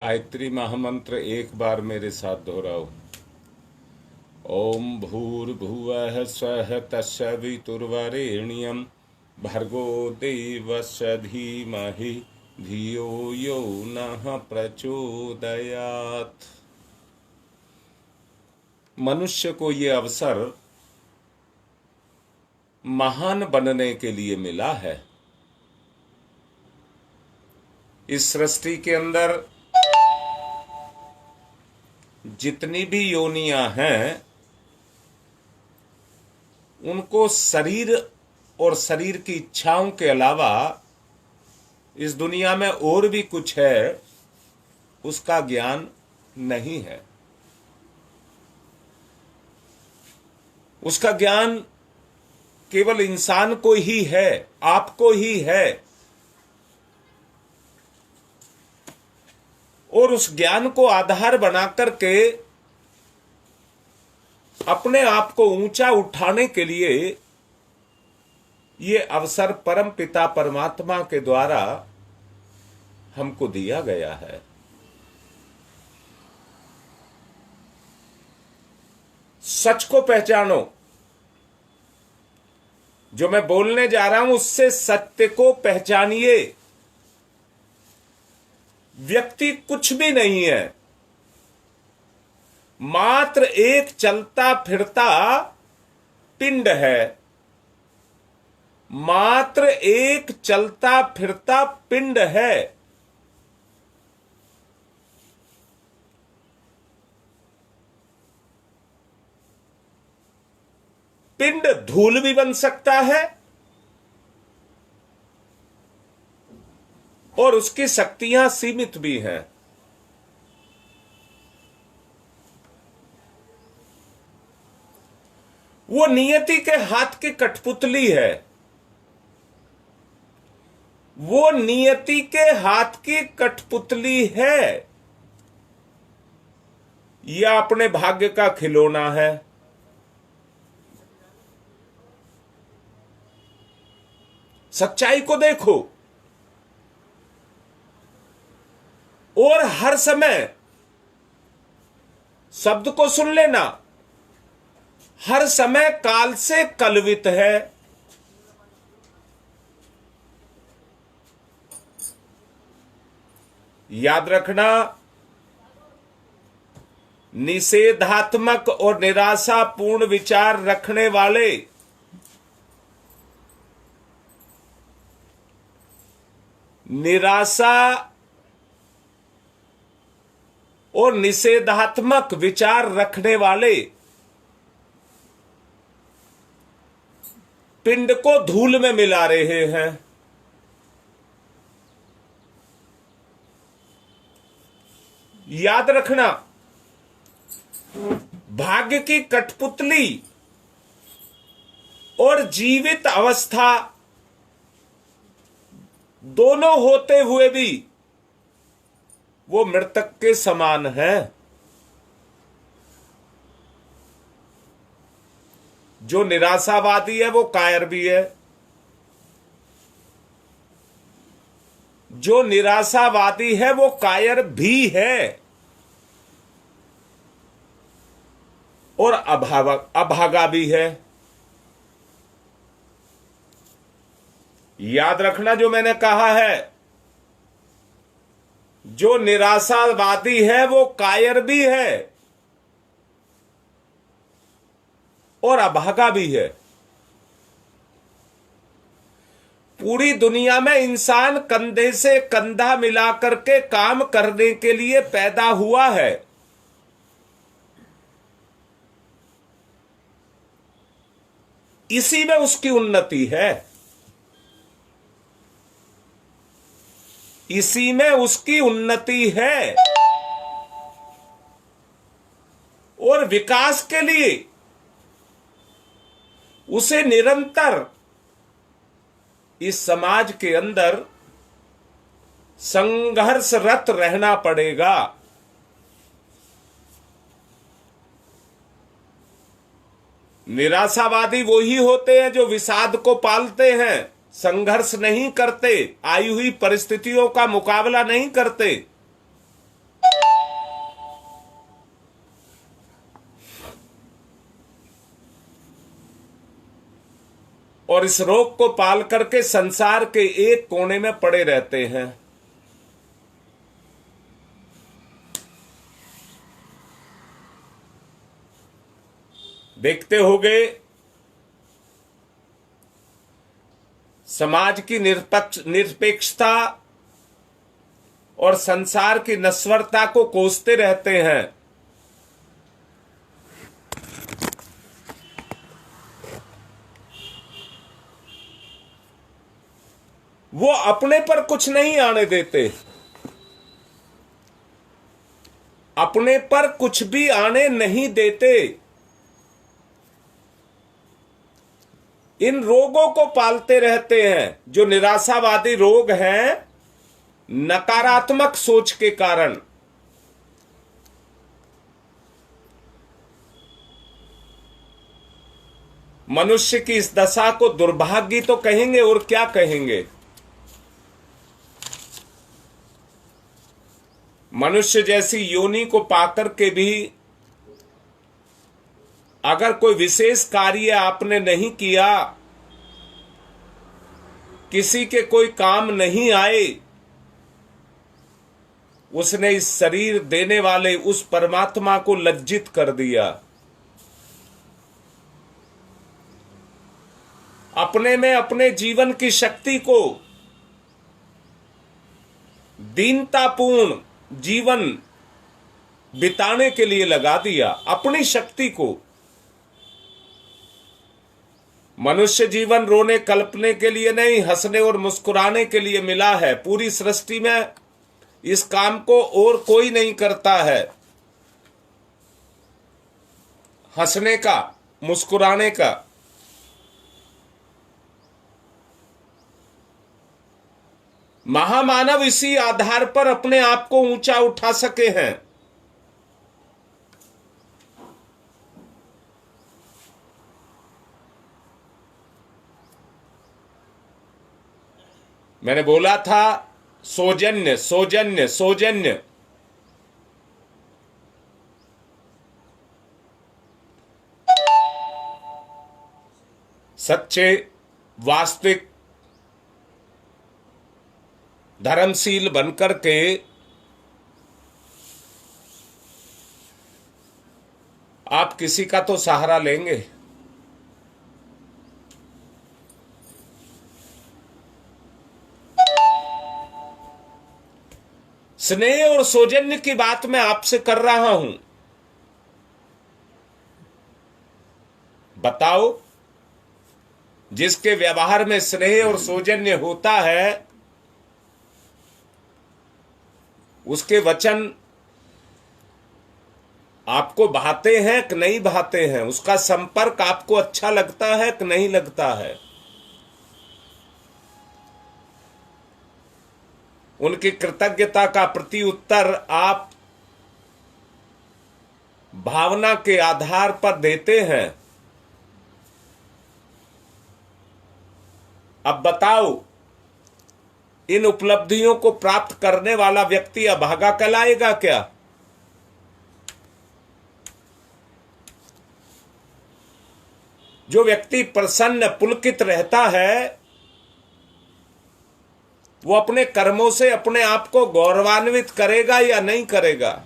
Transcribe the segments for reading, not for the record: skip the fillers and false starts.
गायत्री महामंत्र एक बार मेरे साथ दोहराओ। ओम भूर्भुवः स्वः तत्सवितुर्वरेण्यं भर्गो देवस्य धीमहि धियो यो नः प्रचोदयात्। मनुष्य को ये अवसर महान बनने के लिए मिला है। इस सृष्टि के अंदर जितनी भी योनियां हैं उनको शरीर और शरीर की इच्छाओं के अलावा इस दुनिया में और भी कुछ है उसका ज्ञान नहीं है। उसका ज्ञान केवल इंसान को ही है, आपको ही है। और उस ज्ञान को आधार बना करके अपने आप को ऊंचा उठाने के लिए ये अवसर परम पिता परमात्मा के द्वारा हमको दिया गया है। सच को पहचानो। जो मैं बोलने जा रहा हूं उससे सत्य को पहचानिए। व्यक्ति कुछ भी नहीं है, मात्र एक चलता फिरता पिंड है। मात्र एक चलता फिरता पिंड है। पिंड धूल भी बन सकता है और उसकी शक्तियां सीमित भी हैं। वो नियति के हाथ की कठपुतली है। वो नियति के हाथ की कठपुतली है या अपने भाग्य का खिलौना है। सच्चाई को देखो और हर समय शब्द को सुन लेना। हर समय काल से कलवित है। याद रखना, निषेधात्मक और निराशापूर्ण विचार रखने वाले निराशा और निषेधात्मक विचार रखने वाले पिंड को धूल में मिला रहे हैं। याद रखना, भाग्य की कठपुतली और जीवित अवस्था दोनों होते हुए भी वो मृतक के समान है। जो निराशावादी है वो कायर भी है। जो निराशावादी है वो कायर भी है और अभागा भी है। याद रखना जो मैंने कहा है, जो निराशावादी है वो कायर भी है और अभागा भी है। पूरी दुनिया में इंसान कंधे से कंधा मिलाकर के काम करने के लिए पैदा हुआ है। इसी में उसकी उन्नति है। इसी में उसकी उन्नति है और विकास के लिए उसे निरंतर इस समाज के अंदर संघर्षरत रहना पड़ेगा। निराशावादी वो ही होते हैं जो विषाद को पालते हैं, संघर्ष नहीं करते, आई हुई परिस्थितियों का मुकाबला नहीं करते। और इस रोग को पाल करके संसार के एक कोने में पड़े रहते हैं। देखते होंगे समाज की निरपेक्षता और संसार की नश्वरता को कोसते रहते हैं। वो अपने पर कुछ नहीं आने देते, अपने पर कुछ भी आने नहीं देते। इन रोगों को पालते रहते हैं जो निराशावादी रोग हैं, नकारात्मक सोच के कारण। मनुष्य की इस दशा को दुर्भाग्य तो कहेंगे और क्या कहेंगे। मनुष्य जैसी योनि को पाकर के भी अगर कोई विशेष कार्य आपने नहीं किया, किसी के कोई काम नहीं आए, उसने इस शरीर देने वाले उस परमात्मा को लज्जित कर दिया। अपने में अपने जीवन की शक्ति को दीनतापूर्ण जीवन बिताने के लिए लगा दिया, अपनी शक्ति को। मनुष्य जीवन रोने कल्पने के लिए नहीं, हंसने और मुस्कुराने के लिए मिला है। पूरी सृष्टि में इस काम को और कोई नहीं करता है, हंसने का, मुस्कुराने का। महामानव इसी आधार पर अपने आप को ऊंचा उठा सके हैं। मैंने बोला था सौजन्य सौजन्य सौजन्य। सच्चे, वास्तविक, धर्मशील बनकर के आप किसी का तो सहारा लेंगे। स्नेह और सौजन्य की बात मैं आपसे कर रहा हूं। बताओ, जिसके व्यवहार में स्नेह और सौजन्य होता है, उसके वचन आपको भाते हैं कि नहीं भाते हैं, उसका संपर्क आपको अच्छा लगता है कि नहीं लगता है, उनकी कृतज्ञता का प्रति उत्तर आप भावना के आधार पर देते हैं। अब बताओ, इन उपलब्धियों को प्राप्त करने वाला व्यक्ति अभागा कहलाएगा क्या? जो व्यक्ति प्रसन्न पुलकित रहता है, वो अपने कर्मों से अपने आप को गौरवान्वित करेगा या नहीं करेगा?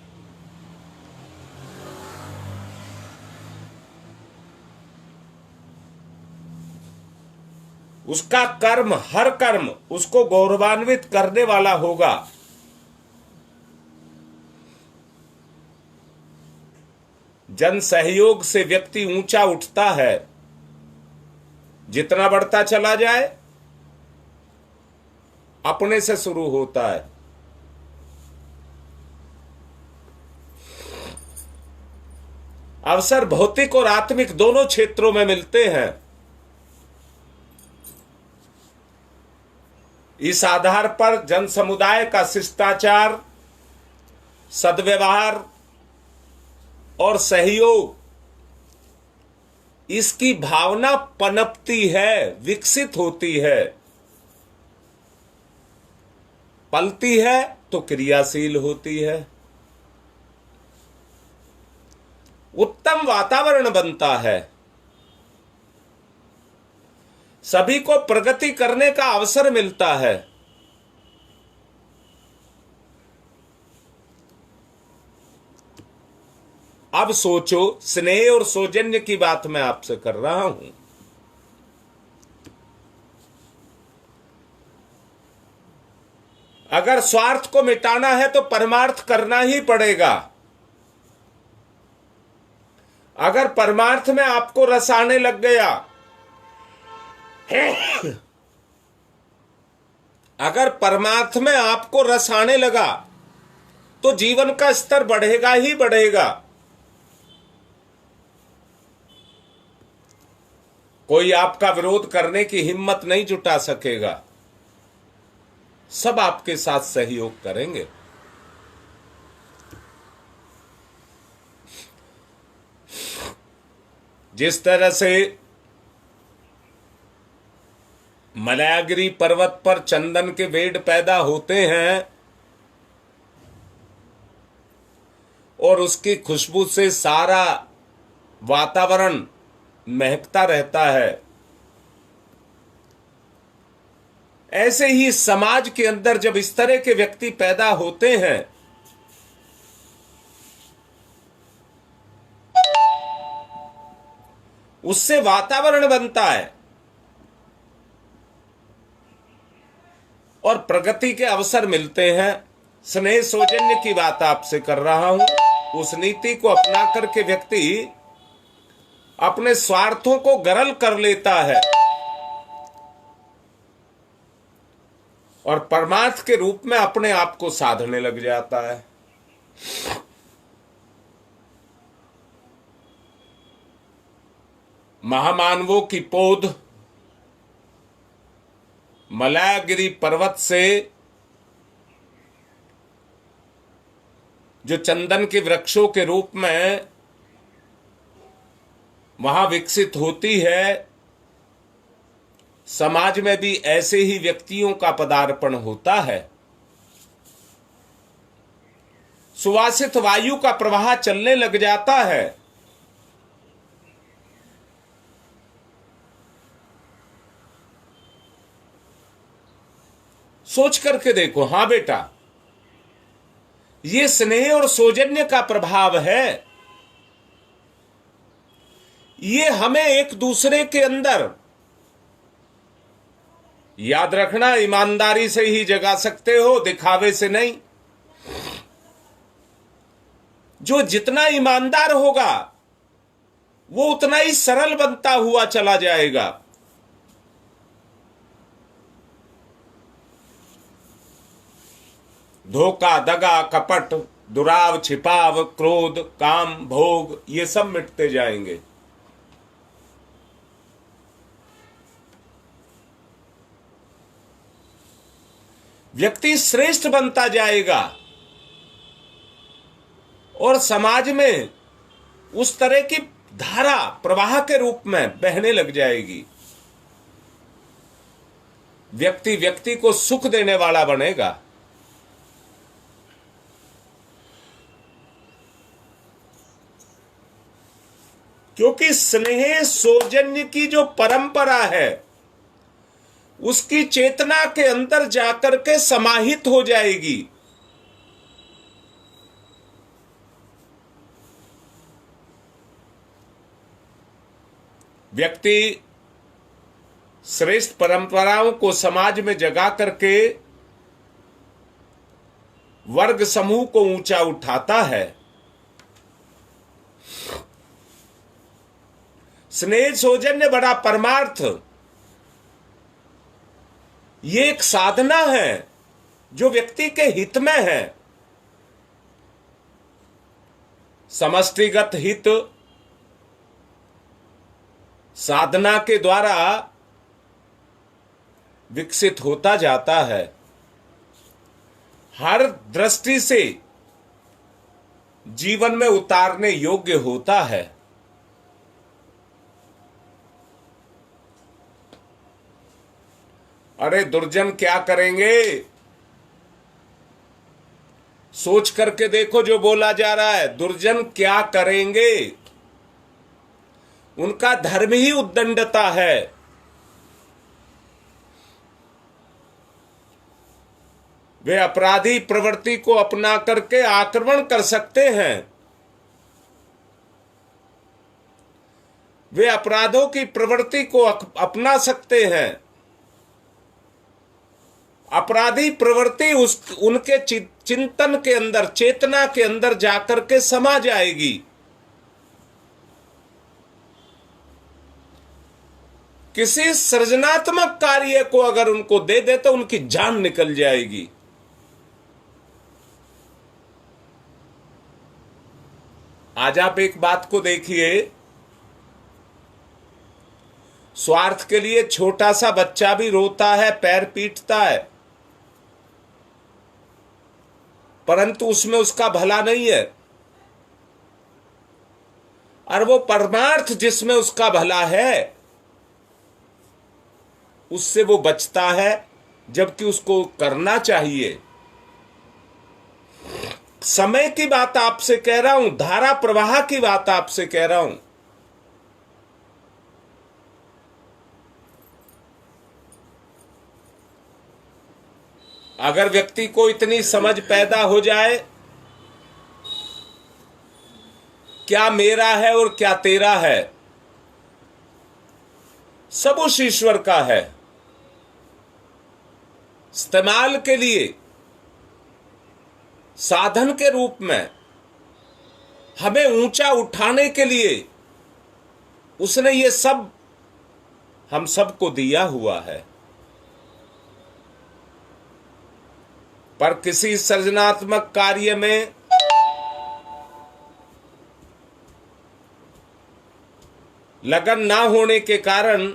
उसका कर्म, हर कर्म उसको गौरवान्वित करने वाला होगा। जन सहयोग से व्यक्ति ऊंचा उठता है। जितना बढ़ता चला जाए, अपने से शुरू होता है। अवसर भौतिक और आत्मिक दोनों क्षेत्रों में मिलते हैं। इस आधार पर जन समुदाय का शिष्टाचार, सद्व्यवहार और सहयोग, इसकी भावना पनपती है, विकसित होती है। पलती है तो क्रियाशील होती है। उत्तम वातावरण बनता है। सभी को प्रगति करने का अवसर मिलता है। अब सोचो, स्नेह और सौजन्य की बात मैं आपसे कर रहा हूं। अगर स्वार्थ को मिटाना है तो परमार्थ करना ही पड़ेगा। अगर परमार्थ में आपको रस आने लग गया, अगर परमार्थ में आपको रस आने लगा तो जीवन का स्तर बढ़ेगा ही बढ़ेगा। कोई आपका विरोध करने की हिम्मत नहीं जुटा सकेगा। सब आपके साथ सहयोग करेंगे। जिस तरह से मलयागिरी पर्वत पर चंदन के पेड़ पैदा होते हैं और उसकी खुशबू से सारा वातावरण महकता रहता है, ऐसे ही समाज के अंदर जब इस तरह के व्यक्ति पैदा होते हैं उससे वातावरण बनता है और प्रगति के अवसर मिलते हैं। स्नेह सौजन्य की बात आपसे कर रहा हूं। उस नीति को अपना करके व्यक्ति अपने स्वार्थों को गरल कर लेता है और परमार्थ के रूप में अपने आप को साधने लग जाता है। महामानवों की पौध मलयागिरी पर्वत से जो चंदन के वृक्षों के रूप में वहां विकसित होती है, समाज में भी ऐसे ही व्यक्तियों का पदार्पण होता है। सुवासित वायु का प्रवाह चलने लग जाता है। सोच करके देखो, हां बेटा, ये स्नेह और सौजन्य का प्रभाव है। ये हमें एक दूसरे के अंदर, याद रखना, ईमानदारी से ही जगा सकते हो, दिखावे से नहीं। जो जितना ईमानदार होगा वो उतना ही सरल बनता हुआ चला जाएगा। धोखा, दगा, कपट, दुराव, छिपाव, क्रोध, काम, भोग, ये सब मिटते जाएंगे। व्यक्ति श्रेष्ठ बनता जाएगा और समाज में उस तरह की धारा प्रवाह के रूप में बहने लग जाएगी। व्यक्ति व्यक्ति को सुख देने वाला बनेगा। क्योंकि स्नेह सौजन्य की जो परंपरा है उसकी चेतना के अंदर जाकर के समाहित हो जाएगी। व्यक्ति श्रेष्ठ परंपराओं को समाज में जगा करके वर्ग समूह को ऊंचा उठाता है। स्नेह सौजन्य बड़ा परमार्थ, ये एक साधना है जो व्यक्ति के हित में है। समष्टिगत हित साधना के द्वारा विकसित होता जाता है। हर दृष्टि से जीवन में उतारने योग्य होता है। अरे दुर्जन क्या करेंगे, सोच करके देखो जो बोला जा रहा है। दुर्जन क्या करेंगे? उनका धर्म ही उद्दंडता है। वे अपराधी प्रवृत्ति को अपना करके आक्रमण कर सकते हैं। वे अपराधों की प्रवृत्ति को अपना सकते हैं। अपराधी प्रवृत्ति उनके चिंतन के अंदर, चेतना के अंदर जाकर के समा जाएगी। किसी सृजनात्मक कार्य को अगर उनको दे दे तो उनकी जान निकल जाएगी। आज आप एक बात को देखिए, स्वार्थ के लिए छोटा सा बच्चा भी रोता है, पैर पीटता है, परंतु उसमें उसका भला नहीं है। और वो परमार्थ जिसमें उसका भला है, उससे वो बचता है, जबकि उसको करना चाहिए। समय की बात आपसे कह रहा हूं, धारा प्रवाह की बात आपसे कह रहा हूं। अगर व्यक्ति को इतनी समझ पैदा हो जाए, क्या मेरा है और क्या तेरा है, सब उस ईश्वर का है। इस्तेमाल के लिए, साधन के रूप में, हमें ऊंचा उठाने के लिए उसने ये सब हम सबको दिया हुआ है। पर किसी सृजनात्मक कार्य में लगन ना होने के कारण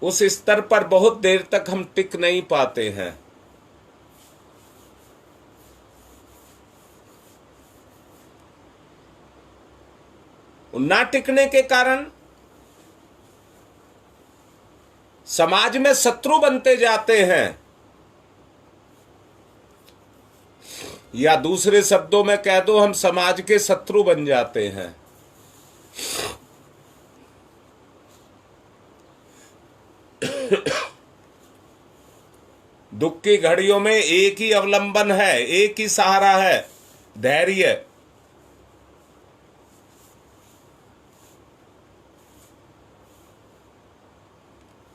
उस स्तर पर बहुत देर तक हम टिक नहीं पाते हैं। ना टिकने के कारण समाज में शत्रु बनते जाते हैं, या दूसरे शब्दों में कह दो, हम समाज के शत्रु बन जाते हैं। दुख की घड़ियों में एक ही अवलंबन है, एक ही सहारा है, धैर्य।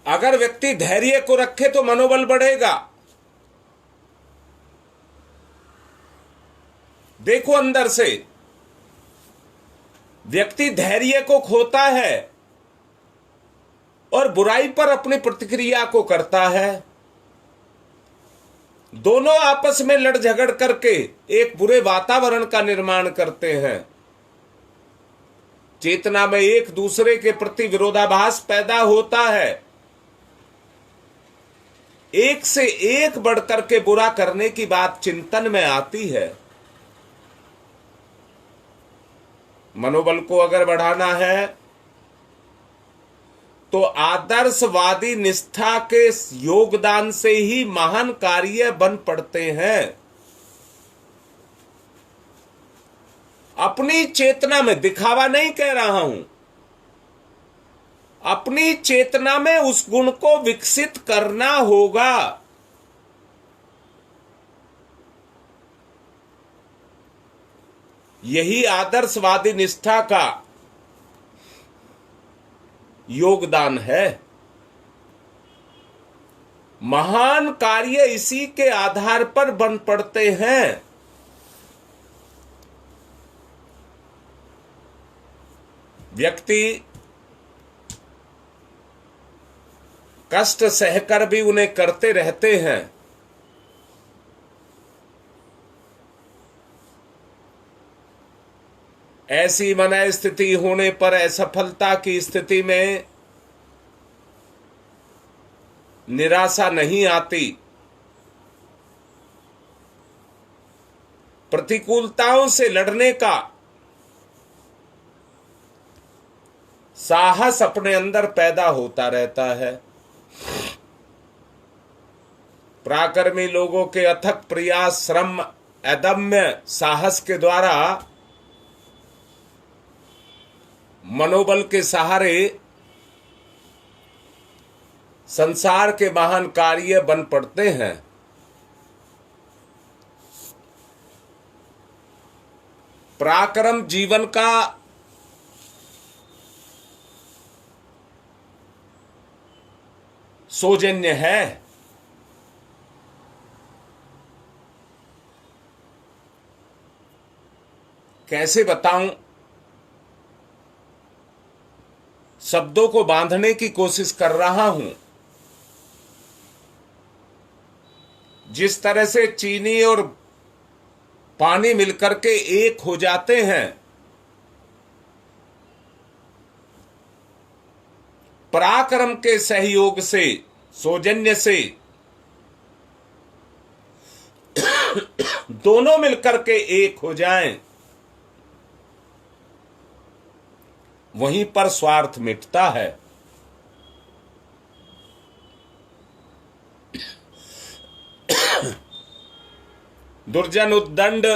अगर व्यक्ति धैर्य को रखे तो मनोबल बढ़ेगा। देखो, अंदर से व्यक्ति धैर्य को खोता है और बुराई पर अपनी प्रतिक्रिया को करता है। दोनों आपस में लड़ झगड़ करके एक बुरे वातावरण का निर्माण करते हैं। चेतना में एक दूसरे के प्रति विरोधाभास पैदा होता है। एक से एक बढ़कर के बुरा करने की बात चिंतन में आती है। मनोबल को अगर बढ़ाना है तो आदर्शवादी निष्ठा के योगदान से ही महान कार्य बन पड़ते हैं। अपनी चेतना में, दिखावा नहीं कह रहा हूं, अपनी चेतना में उस गुण को विकसित करना होगा। यही आदर्शवादी निष्ठा का योगदान है। महान कार्य इसी के आधार पर बन पड़ते हैं। व्यक्ति कष्ट सहकर भी उन्हें करते रहते हैं। ऐसी मन स्थिति होने पर असफलता की स्थिति में निराशा नहीं आती। प्रतिकूलताओं से लड़ने का साहस अपने अंदर पैदा होता रहता है। पराक्रमी लोगों के अथक प्रयास, श्रम, अदम्य साहस के द्वारा मनोबल के सहारे संसार के महान कार्य बन पड़ते हैं। पराक्रम जीवन का सौजन्य है। कैसे बताऊं, शब्दों को बांधने की कोशिश कर रहा हूं। जिस तरह से चीनी और पानी मिलकर के एक हो जाते हैं, पराक्रम के सहयोग से, सौजन्य से दोनों मिलकर के एक हो जाएं, वहीं पर स्वार्थ मिटता है। दुर्जन उद्दंड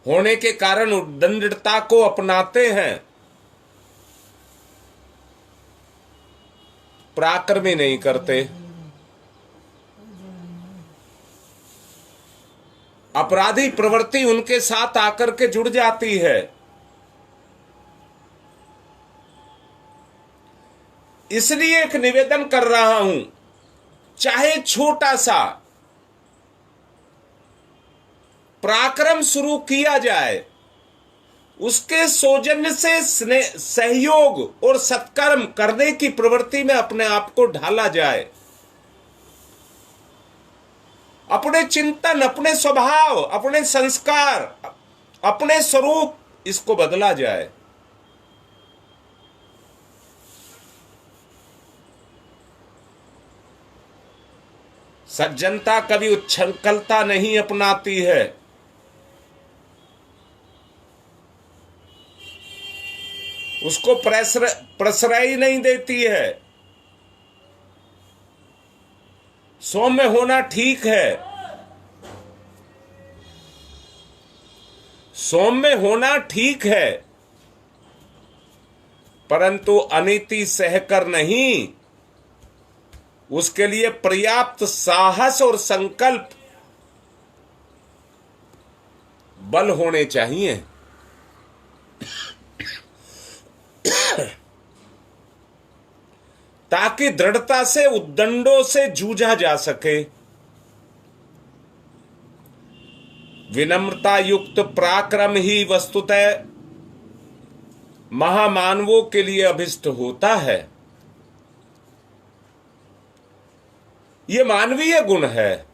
होने के कारण उद्दंडता को अपनाते हैं, पराक्रमी नहीं करते। अपराधी प्रवृत्ति उनके साथ आकर के जुड़ जाती है। इसलिए एक निवेदन कर रहा हूं, चाहे छोटा सा पराक्रम शुरू किया जाए, उसके सौजन्य से सहयोग और सत्कर्म करने की प्रवृत्ति में अपने आप को ढाला जाए। अपने चिंतन, अपने स्वभाव, अपने संस्कार, अपने स्वरूप, इसको बदला जाए। सज्जनता कभी उच्छृंखलता नहीं अपनाती है। उसको प्रश्रय नहीं देती है। सौम्य होना ठीक है, सौम्य होना ठीक है, परंतु अनीति सहकर नहीं। उसके लिए पर्याप्त साहस और संकल्प, बल होने चाहिए। ताकि दृढ़ता से उद्दंडों से जूझा जा सके। विनम्रता युक्त पराक्रम ही वस्तुतः महामानवों के लिए अभिष्ट होता है। ये मानवीय गुण है।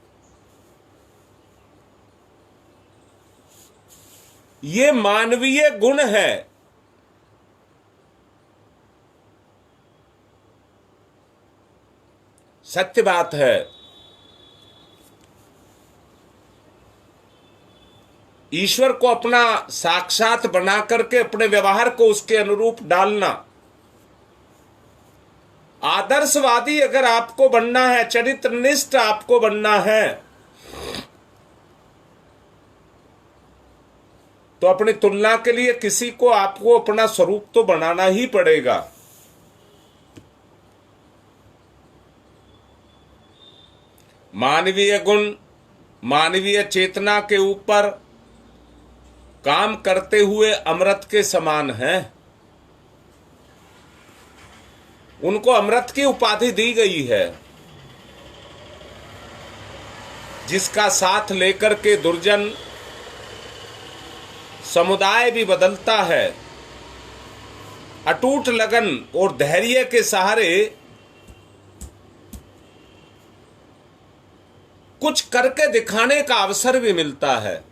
ये मानवीय गुण है। सत्य बात है। ईश्वर को अपना साक्षात बना करके अपने व्यवहार को उसके अनुरूप डालना। आदर्शवादी अगर आपको बनना है, चरित्रनिष्ठ आपको बनना है, तो अपनी तुलना के लिए किसी को आपको अपना स्वरूप तो बनाना ही पड़ेगा। मानवीय गुण, मानवीय चेतना के ऊपर काम करते हुए अमृत के समान हैं। उनको अमृत की उपाधि दी गई है, जिसका साथ लेकर के दुर्जन समुदाय भी बदलता है। अटूट लगन और धैर्य के सहारे कुछ करके दिखाने का अवसर भी मिलता है।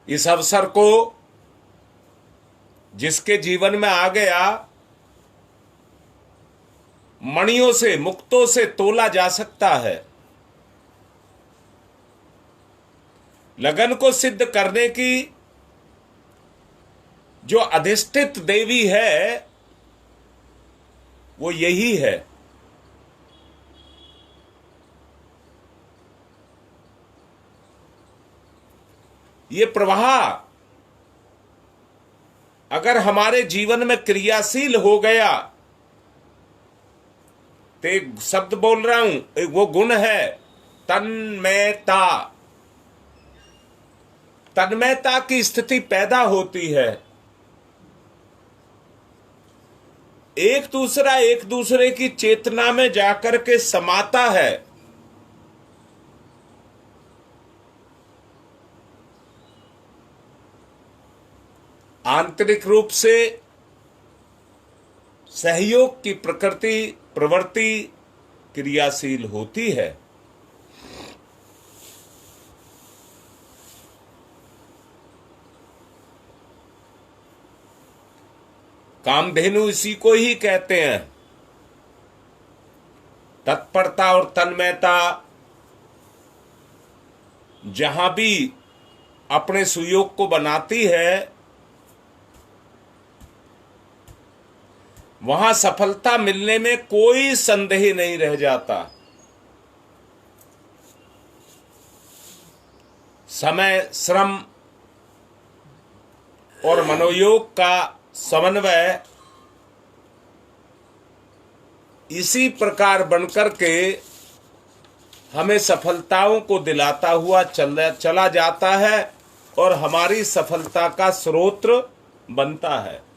इस अवसर को जिसके जीवन में आ गया, मणियों से, मुक्तों से तोला जा सकता है। लगन को सिद्ध करने की जो अधिष्ठित देवी है, वो यही है। ये प्रवाह अगर हमारे जीवन में क्रियाशील हो गया, तो एक शब्द बोल रहा हूं, वो गुण है तन्मयता। तन्मयता की स्थिति पैदा होती है। एक दूसरे की चेतना में जाकर के समाता है। आंतरिक रूप से सहयोग की प्रवृत्ति क्रियाशील होती है। कामधेनु इसी को ही कहते हैं। तत्परता और तन्मयता जहां भी अपने सुयोग को बनाती है, वहां सफलता मिलने में कोई संदेह नहीं रह जाता। समय, श्रम और मनोयोग का समन्वय इसी प्रकार बनकर के हमें सफलताओं को दिलाता हुआ चला जाता है और हमारी सफलता का स्रोत बनता है।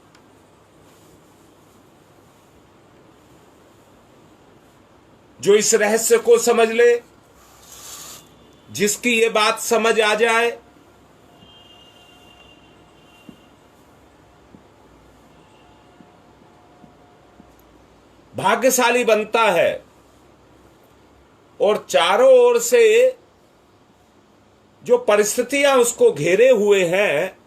जो इस रहस्य को समझ ले, जिसकी ये बात समझ आ जाए, भाग्यशाली बनता है। और चारों ओर से जो परिस्थितियां उसको घेरे हुए हैं,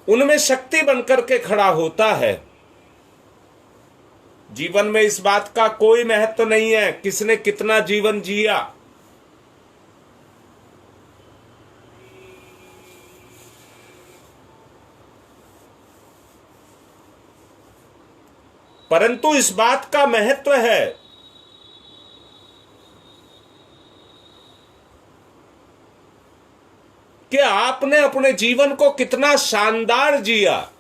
उनमें शक्ति बनकर के खड़ा होता है। जीवन में इस बात का कोई महत्व नहीं है किसने कितना जीवन जिया। परंतु इस बात का महत्व है कि आपने अपने जीवन को कितना शानदार जिया।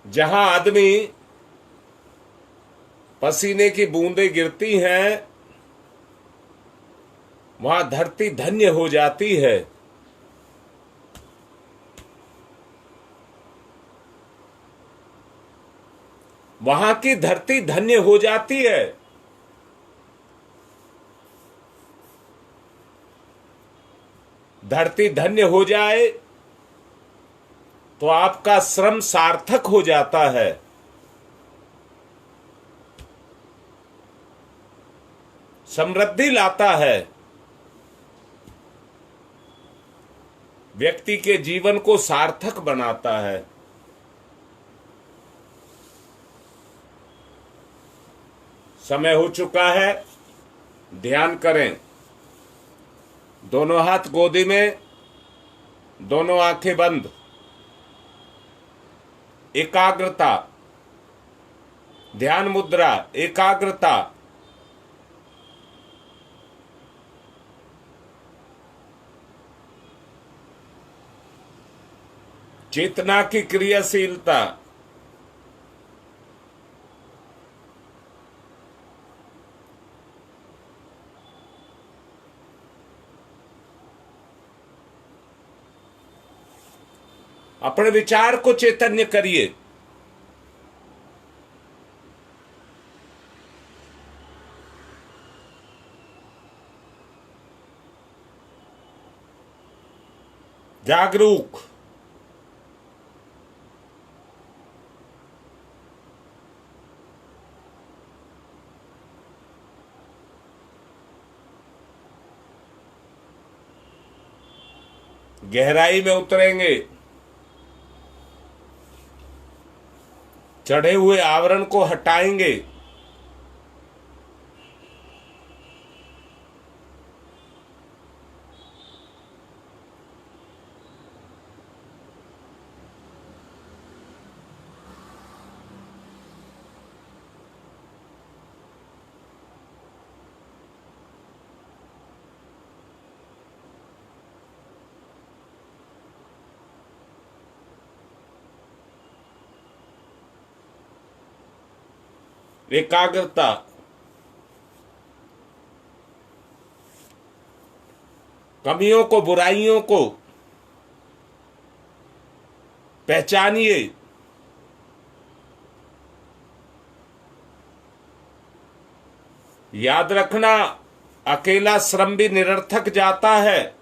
जहां आदमी पसीने की बूंदें गिरती हैं, वहां धरती धन्य हो जाती है। वहां की धरती धन्य हो जाती है। धरती धन्य हो जाए तो आपका श्रम सार्थक हो जाता है। समृद्धि लाता है। व्यक्ति के जीवन को सार्थक बनाता है। समय हो चुका है, ध्यान करें। दोनों हाथ गोदी में, दोनों आंखें बंद। एकाग्रता, ध्यान मुद्रा, एकाग्रता। चेतना की क्रियाशीलता। अपने विचार को चैतन्य करिए। जागरूक। गहराई में उतरेंगे। चढ़े हुए आवरण को हटाएंगे। एकाग्रता, कमियों को, बुराइयों को पहचानिए। याद रखना, अकेला श्रम भी निरर्थक जाता है।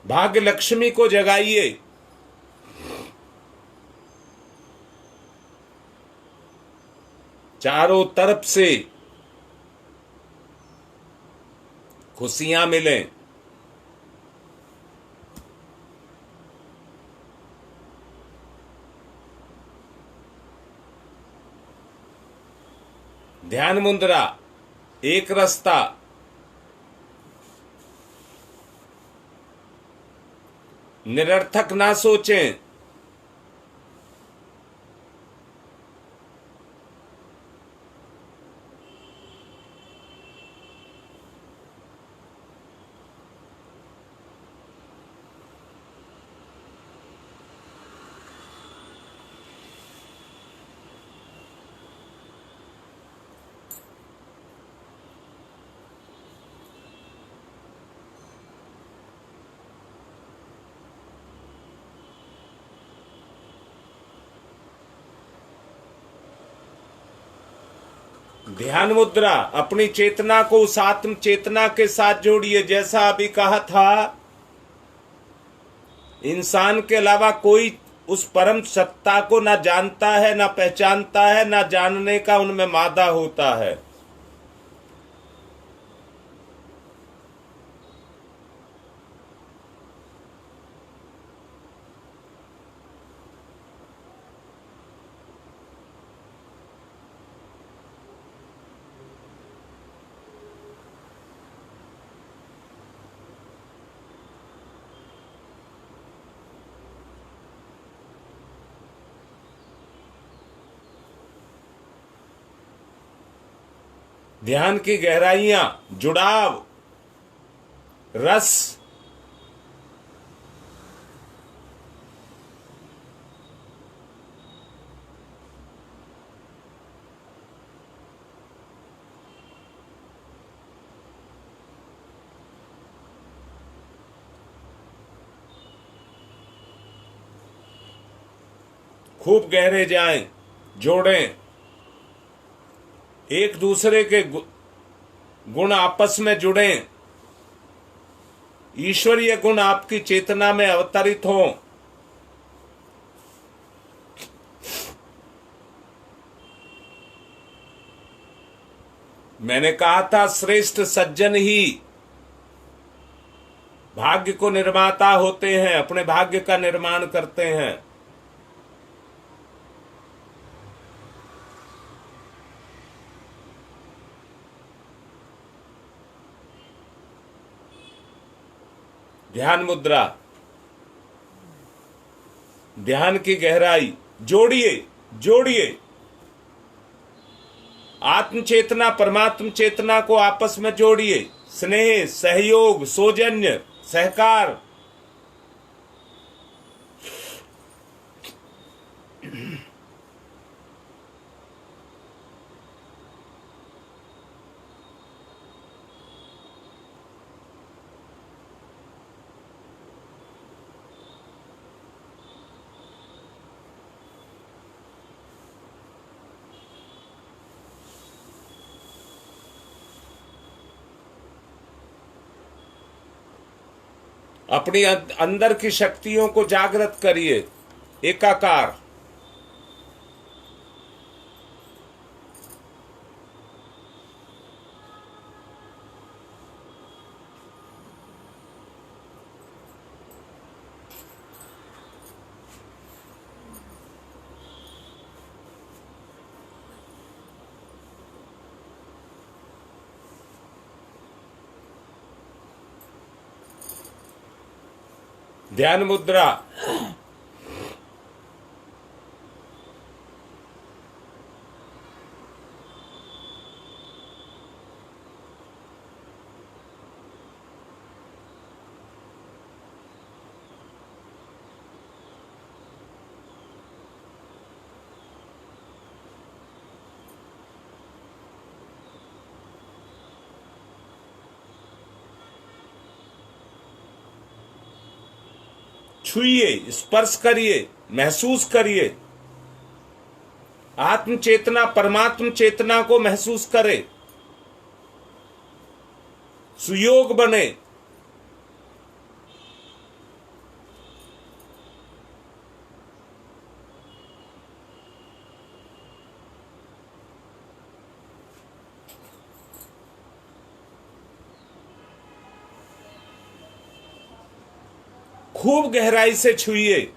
भाग्य लक्ष्मी को जगाइए। चारों तरफ से खुशियां मिलें। ध्यान मुद्रा, एक रास्ता। निरर्थक ना सोचें। ध्यान मुद्रा, अपनी चेतना को उस आत्म चेतना के साथ जोड़िए। जैसा अभी कहा था, इंसान के अलावा कोई उस परम सत्ता को ना जानता है, ना पहचानता है, ना जानने का उनमें मादा होता है। ध्यान की गहराइयां, जुड़ाव, रस, खूब गहरे जाएं, जोड़ें। एक दूसरे के गुण आपस में जुड़ें। ईश्वरीय गुण आपकी चेतना में अवतरित हों। मैंने कहा था, श्रेष्ठ सज्जन ही भाग्य को निर्माता होते हैं, अपने भाग्य का निर्माण करते हैं। ध्यान मुद्रा, ध्यान की गहराई, जोड़िए जोड़िए। आत्म चेतना परमात्म चेतना को आपस में जोड़िए। स्नेह, सहयोग, सौजन्य, सहकार। अपनी अंदर की शक्तियों को जागृत करिए। एकाकार। ध्यान मुद्रा, छुइए, स्पर्श करिए, महसूस करिए। आत्म चेतना, परमात्म चेतना को महसूस करें, सुयोग बने। खूब गहराई से छुइए।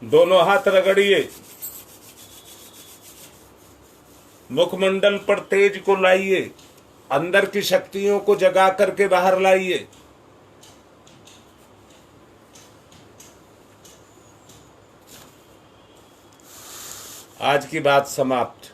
दोनों हाथ रगड़िए, मुखमंडल पर तेज को लाइए, अंदर की शक्तियों को जगा करके बाहर लाइए। आज की बात समाप्त।